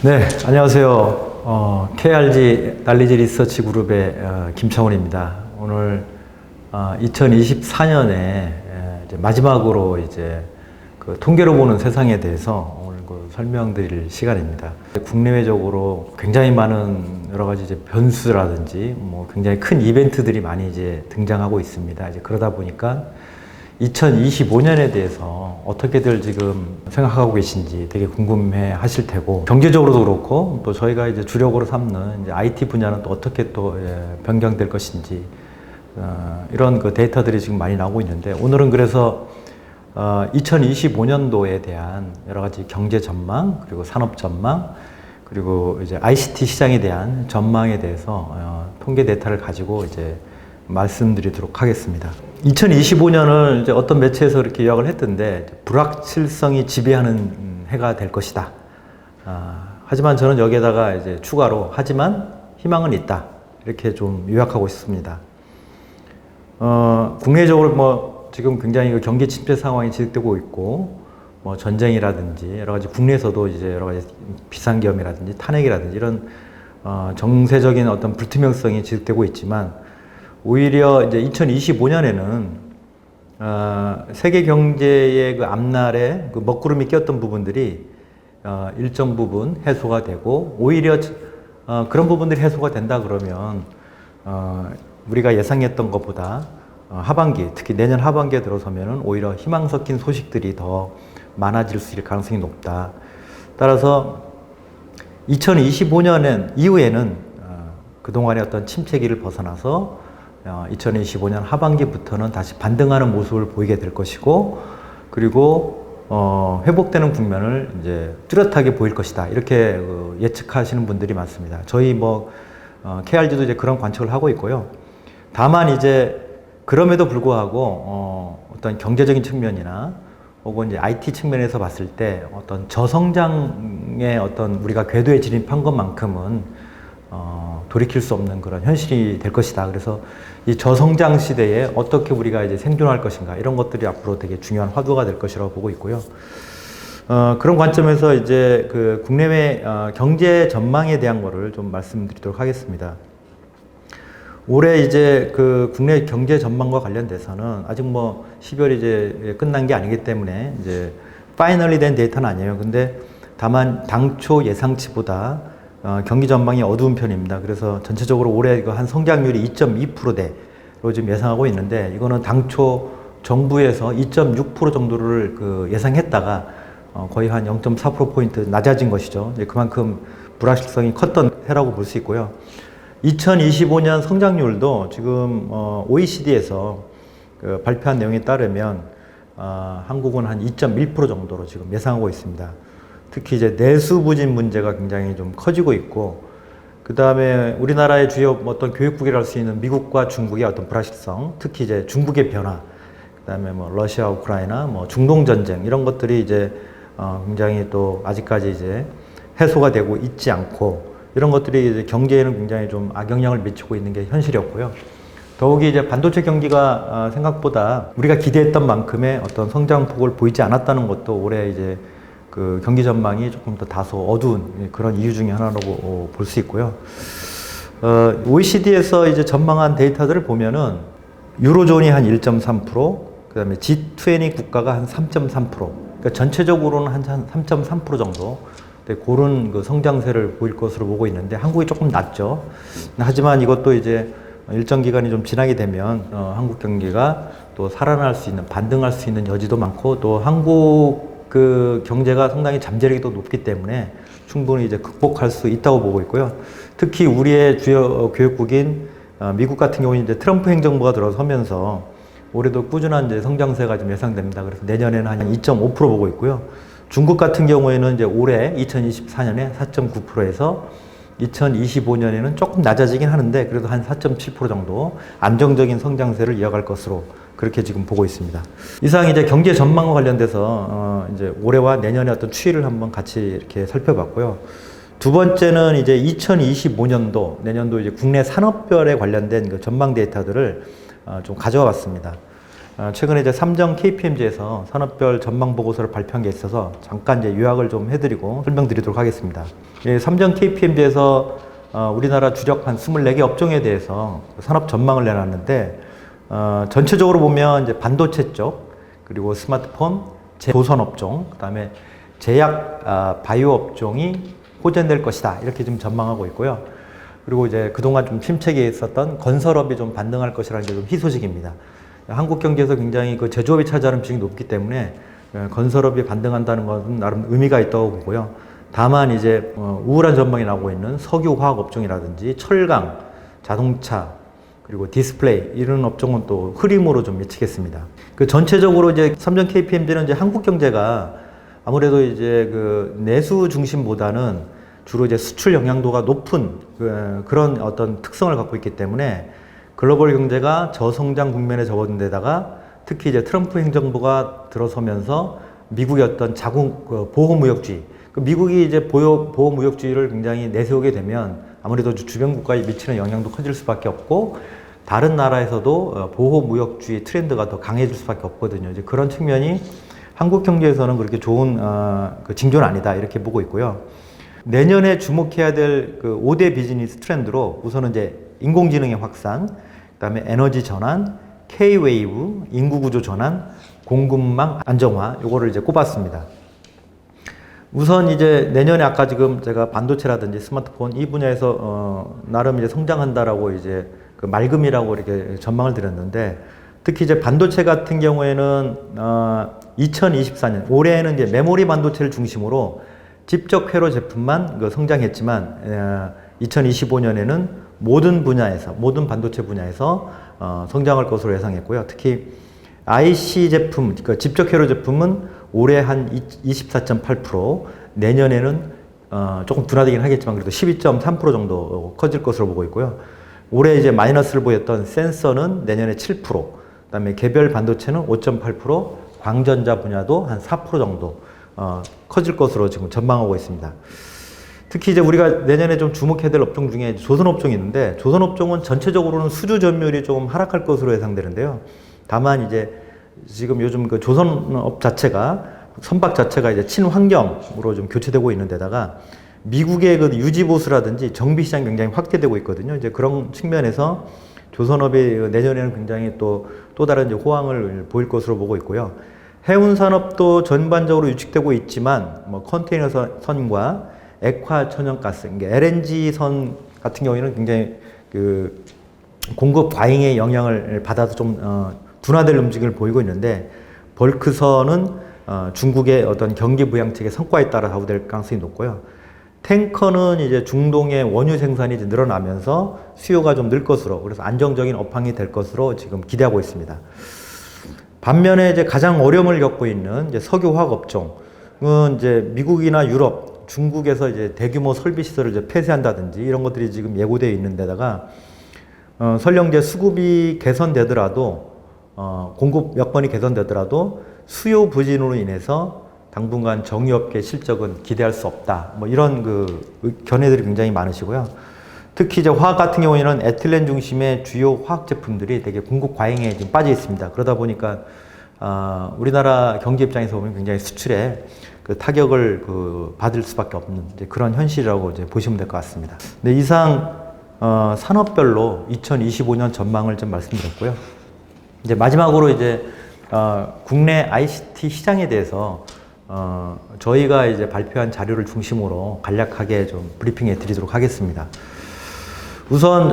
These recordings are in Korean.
네, 안녕하세요. KRG 날리지 리서치 그룹의 김창훈입니다. 오늘 2024년에 마지막으로 이제 그 통계로 보는 세상에 대해서 오늘 설명드릴 시간입니다. 국내외적으로 굉장히 많은 여러 가지 이제 변수라든지 뭐 굉장히 큰 이벤트들이 많이 이제 등장하고 있습니다. 이제 그러다 보니까 2025년에 대해서 어떻게들 지금 생각하고 계신지 되게 궁금해 하실 테고, 경제적으로도 그렇고 또 저희가 이제 주력으로 삼는 이제 IT 분야는 또 어떻게 또 변경될 것인지 이런 그 데이터들이 지금 많이 나오고 있는데, 오늘은 그래서 2025년도에 대한 여러 가지 경제 전망, 그리고 산업 전망, 그리고 이제 ICT 시장에 대한 전망에 대해서 통계 데이터를 가지고 이제 말씀드리도록 하겠습니다. 2025년을 이제 어떤 매체에서 이렇게 요약을 했던데, 불확실성이 지배하는 해가 될 것이다. 하지만 저는 여기에다가 이제 추가로 하지만 희망은 있다, 이렇게 좀 요약하고 있습니다. 국내적으로 뭐 지금 굉장히 경기 침체 상황이 지속되고 있고, 뭐 전쟁이라든지 여러 가지 국내에서도 이제 여러 가지 비상계엄이라든지 탄핵이라든지 이런 정세적인 어떤 불투명성이 지속되고 있지만, 오히려 이제 2025년에는 세계 경제의 그 앞날에 그 먹구름이 꼈던 부분들이 일정 부분 해소가 되고, 오히려 그런 부분들이 해소가 된다 그러면 우리가 예상했던 것보다 하반기, 특히 내년 하반기에 들어서면은 오히려 희망 섞인 소식들이 더 많아질 수 있을 가능성이 높다. 따라서 2025년 이후에는 그동안의 어떤 침체기를 벗어나서 2025년 하반기부터는 다시 반등하는 모습을 보이게 될 것이고, 그리고 회복되는 국면을 이제 뚜렷하게 보일 것이다, 이렇게 예측하시는 분들이 많습니다. 저희 뭐 KRG도 이제 그런 관측을 하고 있고요. 다만 이제 그럼에도 불구하고 어떤 경제적인 측면이나 혹은 이제 IT 측면에서 봤을 때 어떤 저성장의 어떤 우리가 궤도에 진입한 것만큼은 돌이킬 수 없는 그런 현실이 될 것이다. 그래서 이 저성장 시대에 어떻게 우리가 이제 생존할 것인가, 이런 것들이 앞으로 되게 중요한 화두가 될 것이라고 보고 있고요. 그런 관점에서 이제 그 국내외 경제 전망에 대한 거를 좀 말씀드리도록 하겠습니다. 올해 이제 그 국내 경제 전망과 관련돼서는 아직 뭐 12월이 이제 끝난 게 아니기 때문에 이제 파이널리 된 데이터는 아니에요. 근데 다만 당초 예상치보다 경기 전망이 어두운 편입니다. 그래서 전체적으로 올해 한 성장률이 2.2%대로 지금 예상하고 있는데, 이거는 당초 정부에서 2.6% 정도를 그 예상했다가 거의 한 0.4%포인트 낮아진 것이죠. 이제 그만큼 불확실성이 컸던 해라고 볼 수 있고요. 2025년 성장률도 지금 OECD에서 그 발표한 내용에 따르면 한국은 한 2.1% 정도로 지금 예상하고 있습니다. 특히 이제 내수 부진 문제가 굉장히 좀 커지고 있고, 그 다음에 우리나라의 주요 어떤 교육국이라 할 수 있는 미국과 중국의 어떤 불확실성, 특히 이제 중국의 변화, 그 다음에 뭐 러시아, 우크라이나, 뭐 중동 전쟁, 이런 것들이 이제 굉장히 또 아직까지 이제 해소가 되고 있지 않고, 이런 것들이 이제 경제에는 굉장히 좀 악영향을 미치고 있는 게 현실이었고요. 더욱이 이제 반도체 경기가 생각보다 우리가 기대했던 만큼의 어떤 성장폭을 보이지 않았다는 것도 올해 이제 그 경기 전망이 조금 더 다소 어두운 그런 이유 중에 하나라고 볼 수 있고요. OECD에서 이제 전망한 데이터들을 보면은 유로존이 한 1.3%, 그 다음에 G20 국가가 한 3.3%, 그러니까 전체적으로는 한 3.3% 정도 그런 그 성장세를 보일 것으로 보고 있는데, 한국이 조금 낮죠. 하지만 이것도 이제 일정 기간이 좀 지나게 되면 한국 경기가 또 살아날 수 있는, 반등할 수 있는 여지도 많고, 또 한국 그 경제가 상당히 잠재력이 또 높기 때문에 충분히 이제 극복할 수 있다고 보고 있고요. 특히 우리의 주요 교육국인 미국 같은 경우는 이제 트럼프 행정부가 들어서면서 올해도 꾸준한 이제 성장세가 좀 예상됩니다. 그래서 내년에는 한 2.5% 보고 있고요. 중국 같은 경우에는 이제 올해 2024년에 4.9%에서 2025년에는 조금 낮아지긴 하는데 그래도 한 4.7% 정도 안정적인 성장세를 이어갈 것으로 그렇게 지금 보고 있습니다. 이상 이제 경제 전망과 관련돼서 이제 올해와 내년의 어떤 추이를 한번 같이 이렇게 살펴봤고요. 두 번째는 이제 2025년도 내년도 이제 국내 산업별에 관련된 그 전망 데이터들을 좀 가져와 봤습니다. 최근에 이제 삼정 KPMG에서 산업별 전망 보고서를 발표한 게 있어서 잠깐 이제 요약을 좀 해드리고 설명드리도록 하겠습니다. 삼정 KPMG에서 우리나라 주력 한 24개 업종에 대해서 산업 전망을 내놨는데, 전체적으로 보면 이제 반도체 쪽, 그리고 스마트폰, 조선 업종, 그다음에 제약, 바이오 업종이 호전될 것이다, 이렇게 좀 전망하고 있고요. 그리고 이제 그동안 좀 침체기에 있었던 건설업이 좀 반등할 것이라는 게 좀 희소식입니다. 한국 경제에서 굉장히 그 제조업이 차지하는 비중이 높기 때문에 건설업이 반등한다는 것은 나름 의미가 있다고 보고요. 다만 이제 우울한 전망이 나오고 있는 석유 화학 업종이라든지 철강, 자동차, 그리고 디스플레이 이런 업종은 또 흐림으로 좀 미치겠습니다. 그 전체적으로 이제 삼정 KPMG는 이제 한국 경제가 아무래도 이제 그 내수 중심보다는 주로 이제 수출 영향도가 높은 그런 어떤 특성을 갖고 있기 때문에 글로벌 경제가 저성장 국면에 접어든 데다가 특히 이제 트럼프 행정부가 들어서면서 미국의 어떤 자국 보호무역주의, 미국이 이제 보호무역주의를 굉장히 내세우게 되면 아무래도 주변 국가에 미치는 영향도 커질 수밖에 없고, 다른 나라에서도 보호무역주의 트렌드가 더 강해질 수밖에 없거든요. 이제 그런 측면이 한국 경제에서는 그렇게 좋은 그 징조는 아니다, 이렇게 보고 있고요. 내년에 주목해야 될 그 5대 비즈니스 트렌드로 우선은 이제 인공지능의 확산, 그다음에 에너지 전환, K-웨이브, 인구구조 전환, 공급망 안정화, 요거를 이제 꼽았습니다. 우선 이제 내년에 아까 지금 제가 반도체라든지 스마트폰 이 분야에서 나름 이제 성장한다라고 이제 그 맑음이라고 이렇게 전망을 드렸는데, 특히 이제 반도체 같은 경우에는 2024년 올해에는 이제 메모리 반도체를 중심으로 집적 회로 제품만 성장했지만 2025년에는 모든 반도체 분야에서 성장할 것으로 예상했고요. 특히 IC 제품, 그러니까 집적 회로 제품은 올해 한 24.8%, 내년에는 조금 둔화되긴 하겠지만 그래도 12.3% 정도 커질 것으로 보고 있고요. 올해 이제 마이너스를 보였던 센서는 내년에 7%, 그다음에 개별 반도체는 5.8%, 광전자 분야도 한 4% 정도 커질 것으로 지금 전망하고 있습니다. 특히 이제 우리가 내년에 좀 주목해야 될 업종 중에 조선업종이 있는데, 조선업종은 전체적으로는 수주 점유율이 조금 하락할 것으로 예상되는데요. 다만 이제 지금 요즘 그 조선업 자체가, 선박 자체가 이제 친환경으로 좀 교체되고 있는 데다가 미국의 그 유지보수라든지 정비 시장이 굉장히 확대되고 있거든요. 이제 그런 측면에서 조선업이 내년에는 굉장히 또 다른 이제 호황을 보일 것으로 보고 있고요. 해운 산업도 전반적으로 유축되고 있지만, 뭐 컨테이너 선과 액화 천연가스, LNG 선 같은 경우에는 굉장히 그 공급 과잉의 영향을 받아서 좀 둔화될 움직임을 보이고 있는데, 벌크선은 중국의 어떤 경기 부양책의 성과에 따라 좌우될 가능성이 높고요. 탱커는 이제 중동의 원유 생산이 이제 늘어나면서 수요가 좀 늘 것으로, 그래서 안정적인 업황이 될 것으로 지금 기대하고 있습니다. 반면에 이제 가장 어려움을 겪고 있는 이제 석유화학 업종은 이제 미국이나 유럽, 중국에서 이제 대규모 설비 시설을 이제 폐쇄한다든지 이런 것들이 지금 예고되어 있는 데다가 설령 이제 수급이 개선되더라도 공급 여건이 개선되더라도 수요 부진으로 인해서 당분간 정유업계 실적은 기대할 수 없다, 뭐 이런 그 견해들이 굉장히 많으시고요. 특히 이제 화학 같은 경우에는 에틸렌 중심의 주요 화학 제품들이 되게 공급 과잉에 지금 빠져 있습니다. 그러다 보니까 우리나라 경제 입장에서 보면 굉장히 수출에 그 타격을 받을 수밖에 없는 이제 그런 현실이라고 이제 보시면 될 것 같습니다. 네, 이상 산업별로 2025년 전망을 좀 말씀드렸고요. 이제 마지막으로 이제 국내 ICT 시장에 대해서 저희가 이제 발표한 자료를 중심으로 간략하게 좀 브리핑해 드리도록 하겠습니다. 우선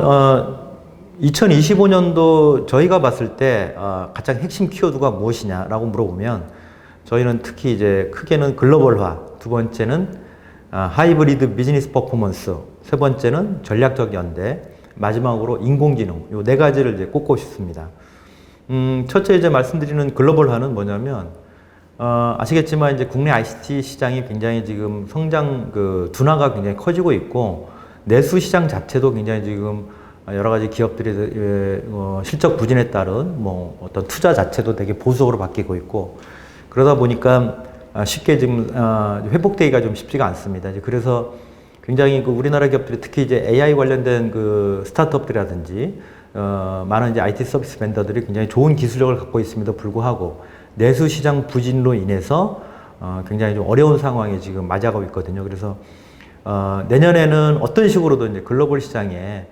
2025년도 저희가 봤을 때 가장 핵심 키워드가 무엇이냐라고 물어보면, 저희는 특히 이제 크게는 글로벌화, 두 번째는 하이브리드 비즈니스 퍼포먼스, 세 번째는 전략적 연대, 마지막으로 인공지능, 요 네 가지를 이제 꼽고 싶습니다. 첫째 이제 말씀드리는 글로벌화는 뭐냐면, 아시겠지만 이제 국내 ICT 시장이 굉장히 지금 성장 둔화가 굉장히 커지고 있고, 내수 시장 자체도 굉장히 지금 여러 가지 기업들이 실적 부진에 따른 뭐 어떤 투자 자체도 되게 보수적으로 바뀌고 있고, 그러다 보니까 쉽게 지금 회복되기가 좀 쉽지가 않습니다. 이제 그래서 굉장히 우리나라 기업들이 특히 이제 AI 관련된 그 스타트업들이라든지 많은 이제 IT 서비스 벤더들이 굉장히 좋은 기술력을 갖고 있음에도 불구하고 내수 시장 부진으로 인해서 굉장히 좀 어려운 상황에 지금 맞이하고 있거든요. 그래서 내년에는 어떤 식으로든 이제 글로벌 시장에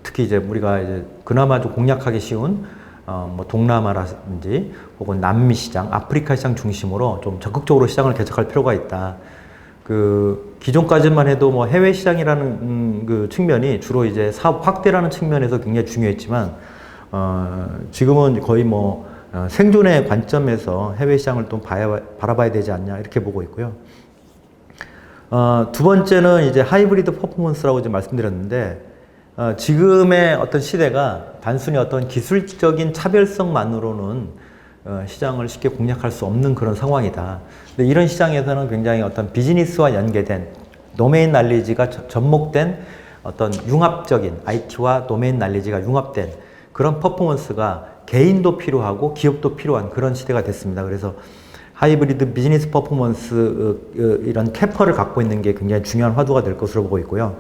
특히 이제 우리가 이제 그나마 좀 공략하기 쉬운 뭐 동남아라든지 혹은 남미 시장, 아프리카 시장 중심으로 좀 적극적으로 시장을 개척할 필요가 있다. 그 기존까지만 해도 뭐 해외 시장이라는 그 측면이 주로 이제 사업 확대라는 측면에서 굉장히 중요했지만 지금은 거의 뭐 생존의 관점에서 해외 시장을 좀 바라봐야 되지 않냐 이렇게 보고 있고요. 두 번째는 이제 하이브리드 퍼포먼스라고 이제 말씀드렸는데 지금의 어떤 시대가 단순히 어떤 기술적인 차별성만으로는 시장을 쉽게 공략할 수 없는 그런 상황이다. 근데 이런 시장에서는 굉장히 어떤 비즈니스와 연계된 도메인 날리지가 접목된 어떤 융합적인 IT와 도메인 날리지가 융합된 그런 퍼포먼스가 개인도 필요하고 기업도 필요한 그런 시대가 됐습니다. 그래서 하이브리드 비즈니스 퍼포먼스 이런 캐퍼를 갖고 있는 게 굉장히 중요한 화두가 될 것으로 보고 있고요.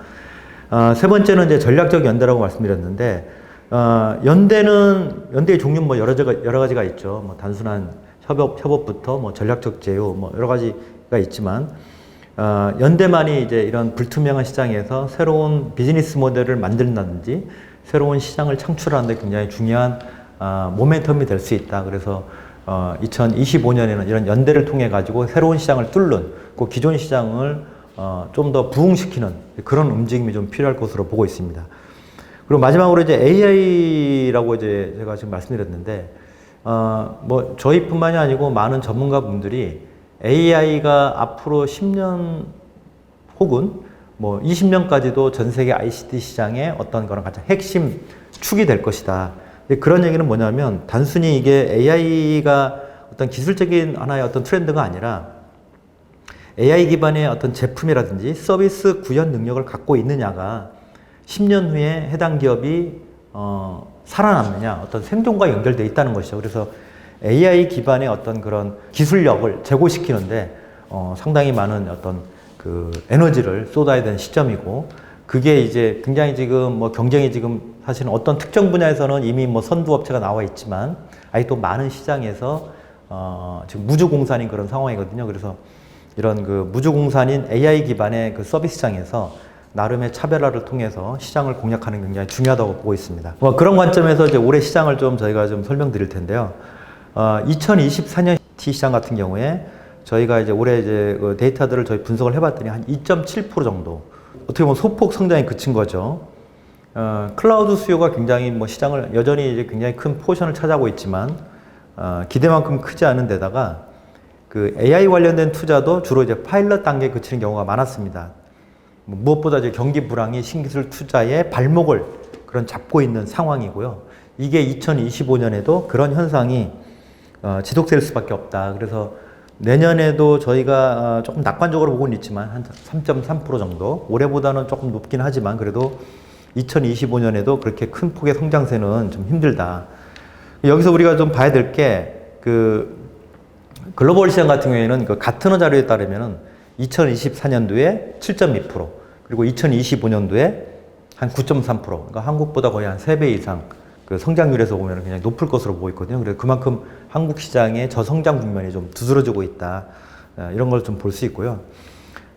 세 번째는 이제 전략적 연대라고 말씀드렸는데 연대의 종류는 뭐 여러 가지가 있죠. 뭐 단순한 협업부터 뭐 전략적 제휴 뭐 여러 가지가 있지만 연대만이 이제 이런 불투명한 시장에서 새로운 비즈니스 모델을 만든다든지 새로운 시장을 창출하는 데 굉장히 중요한 모멘텀이 될 수 있다. 그래서 2025년에는 이런 연대를 통해 가지고 새로운 시장을 뚫는 그 기존 시장을 좀 더 부흥시키는 그런 움직임이 좀 필요할 것으로 보고 있습니다. 그리고 마지막으로 이제 AI라고 이제 제가 지금 말씀드렸는데, 뭐 저희뿐만이 아니고 많은 전문가 분들이 AI가 앞으로 10년 혹은 뭐 20년까지도 전 세계 ICT 시장의 어떤 그런 가장 핵심 축이 될 것이다. 그런 얘기는 뭐냐면 단순히 이게 AI가 어떤 기술적인 하나의 어떤 트렌드가 아니라 AI 기반의 어떤 제품이라든지 서비스 구현 능력을 갖고 있느냐가 10년 후에 해당 기업이 살아남느냐 어떤 생존과 연결되어 있다는 것이죠. 그래서 AI 기반의 어떤 그런 기술력을 제고시키는데 상당히 많은 어떤 그 에너지를 쏟아야 되는 시점이고, 그게 이제 굉장히 지금 뭐 경쟁이 지금 사실은 어떤 특정 분야에서는 이미 뭐 선두 업체가 나와 있지만 아직도 많은 시장에서 지금 무주공산인 그런 상황이거든요. 그래서 이런 그 무주공산인 AI 기반의 그 서비스 시장에서 나름의 차별화를 통해서 시장을 공략하는 게 굉장히 중요하다고 보고 있습니다. 뭐 그런 관점에서 이제 올해 시장을 좀 저희가 좀 설명드릴 텐데요. 2024년 시장 같은 경우에 저희가 이제 올해 이제 그 데이터들을 저희 분석을 해봤더니 한 2.7% 정도, 어떻게 보면 소폭 성장이 그친 거죠. 클라우드 수요가 굉장히 뭐 시장을 여전히 이제 굉장히 큰 포션을 차지하고 있지만 기대만큼 크지 않은 데다가 그 AI 관련된 투자도 주로 이제 파일럿 단계에 그치는 경우가 많았습니다. 무엇보다 이제 경기 불황이 신기술 투자의 발목을 그런 잡고 있는 상황이고요. 이게 2025년에도 그런 현상이 지속될 수밖에 없다. 그래서 내년에도 저희가 조금 낙관적으로 보고는 있지만 한 3.3% 정도, 올해보다는 조금 높긴 하지만 그래도 2025년에도 그렇게 큰 폭의 성장세는 좀 힘들다. 여기서 우리가 좀 봐야 될 게 그 글로벌 시장 같은 경우에는 그 가트너 자료에 따르면은 2024년도에 7.2%, 그리고 2025년도에 한 9.3%, 그러니까 한국보다 거의 한 3배 이상 그 성장률에서 보면 굉장히 높을 것으로 보고 있거든요. 그래서 그만큼 한국 시장의 저성장 국면이 좀 두드러지고 있다. 이런 걸 좀 볼 수 있고요.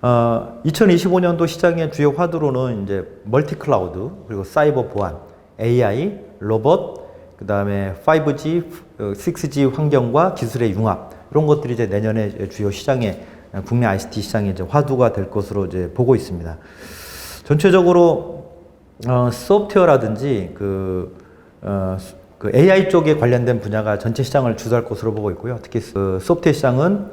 2025년도 시장의 주요 화두로는 이제 멀티 클라우드, 그리고 사이버 보안, AI, 로봇, 그 다음에 5G, 6G 환경과 기술의 융합, 이런 것들이 이제 내년에 주요 시장의 국내 ICT 시장의 이제 화두가 될 것으로 이제 보고 있습니다. 전체적으로 소프트웨어라든지 그 AI 쪽에 관련된 분야가 전체 시장을 주도할 것으로 보고 있고요. 특히 소프트웨어 시장은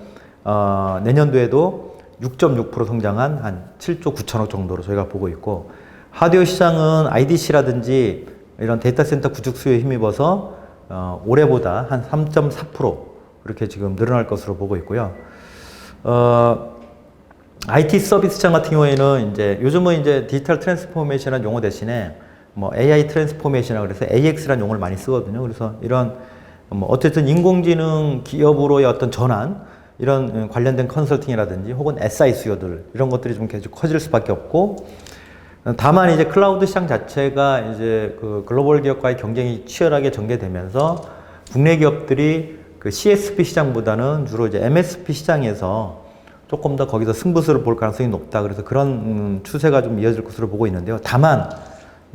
내년도에도 6.6% 성장한 한 7조 9천억 정도로 저희가 보고 있고, 하드웨어 시장은 IDC라든지 이런 데이터 센터 구축 수요에 힘입어서 올해보다 한 3.4% 이렇게 지금 늘어날 것으로 보고 있고요. IT 서비스 시장 같은 경우에는 이제 요즘은 이제 디지털 트랜스포메이션이라는 용어 대신에 뭐 AI 트랜스포메이션이라고 그래서 AX라는 용어를 많이 쓰거든요. 그래서 이런 뭐 어쨌든 인공지능 기업으로의 어떤 전환, 이런 관련된 컨설팅이라든지 혹은 SI 수요들, 이런 것들이 좀 계속 커질 수밖에 없고, 다만 이제 클라우드 시장 자체가 이제 그 글로벌 기업과의 경쟁이 치열하게 전개되면서 국내 기업들이 그 CSP 시장보다는 주로 이제 MSP 시장에서 조금 더 거기서 승부수를 볼 가능성이 높다. 그래서 그런 추세가 좀 이어질 것으로 보고 있는데요. 다만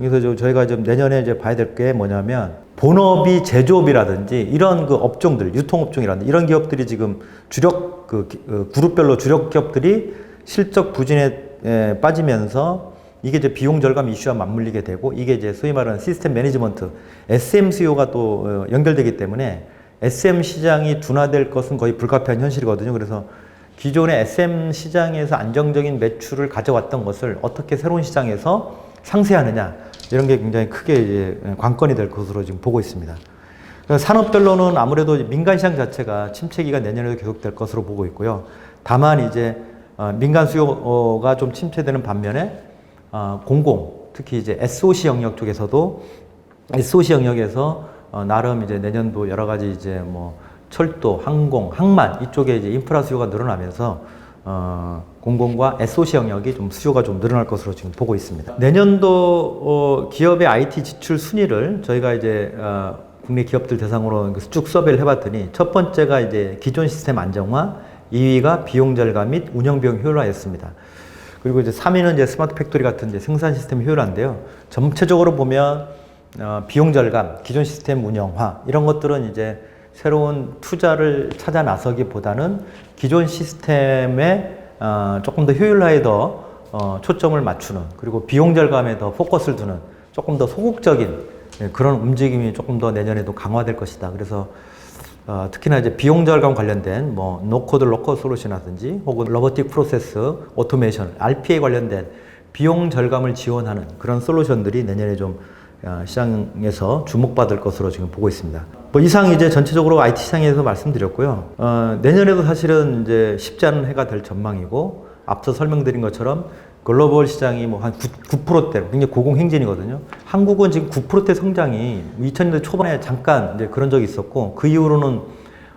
여기서 저희가 좀 내년에 이제 봐야 될 게 뭐냐면 본업이 제조업이라든지 이런 그 업종들, 유통업종이라든지 이런 기업들이 지금 주력 그룹별로 주력 기업들이 실적 부진에 빠지면서 이게 이제 비용 절감 이슈와 맞물리게 되고 이게 이제 소위 말하는 시스템 매니지먼트, SM 수요가 또 연결되기 때문에 SM 시장이 둔화될 것은 거의 불가피한 현실이거든요. 그래서 기존의 SM 시장에서 안정적인 매출을 가져왔던 것을 어떻게 새로운 시장에서 상쇄하느냐 이런 게 굉장히 크게 이제 관건이 될 것으로 지금 보고 있습니다. 산업별로는 아무래도 민간 시장 자체가 침체기가 내년에도 계속될 것으로 보고 있고요. 다만 이제 민간 수요가 좀 침체되는 반면에 공공, 특히 이제 SOC 영역 쪽에서도 SOC 영역에서 나름 이제 내년도 여러 가지 이제 뭐 철도, 항공, 항만 이쪽에 이제 인프라 수요가 늘어나면서 공공과 SOC 영역이 좀 수요가 좀 늘어날 것으로 지금 보고 있습니다. 내년도 기업의 IT 지출 순위를 저희가 이제 국내 기업들 대상으로 쭉 서베이를 해봤더니 첫 번째가 이제 기존 시스템 안정화, 2위가 비용 절감 및 운영 비용 효율화였습니다. 그리고 이제 3위는 이제 스마트 팩토리 같은 이제 생산 시스템 효율화인데요. 전체적으로 보면 비용 절감, 기존 시스템 운영화 이런 것들은 이제 새로운 투자를 찾아 나서기보다는 기존 시스템에 조금 더 효율화에 더 초점을 맞추는 그리고 비용 절감에 더 포커스를 두는 조금 더 소극적인 그런 움직임이 조금 더 내년에도 강화될 것이다. 그래서 특히나 이제 비용 절감 관련된 뭐 노코드 로컬 솔루션이라든지 혹은 로보틱 프로세스 오토메이션 RPA 관련된 비용 절감을 지원하는 그런 솔루션들이 내년에 좀 시장에서 주목받을 것으로 지금 보고 있습니다. 뭐 이상 이제 전체적으로 IT 시장에서 말씀드렸고요. 내년에도 사실은 이제 쉽지 않은 해가 될 전망이고 앞서 설명드린 것처럼 글로벌 시장이 뭐 한 9%대 굉장히 고공행진이거든요. 한국은 지금 9%대 성장이 2000년대 초반에 잠깐 이제 그런 적이 있었고 그 이후로는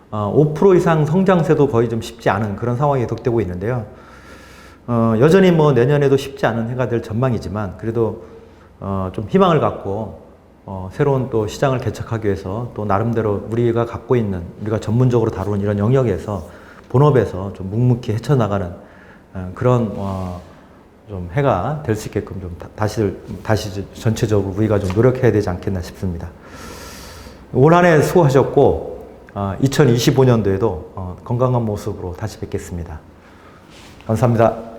5% 이상 성장세도 거의 좀 쉽지 않은 그런 상황이 계속되고 있는데요. 여전히 뭐 내년에도 쉽지 않은 해가 될 전망이지만 그래도 좀 희망을 갖고 새로운 또 시장을 개척하기 위해서 또 나름대로 우리가 갖고 있는 우리가 전문적으로 다루는 이런 영역에서 본업에서 좀 묵묵히 헤쳐나가는 그런 좀 해가 될 수 있게끔 좀 다시 전체적으로 우리가 좀 노력해야 되지 않겠나 싶습니다. 올 한 해 수고하셨고 2025년도에도 건강한 모습으로 다시 뵙겠습니다. 감사합니다.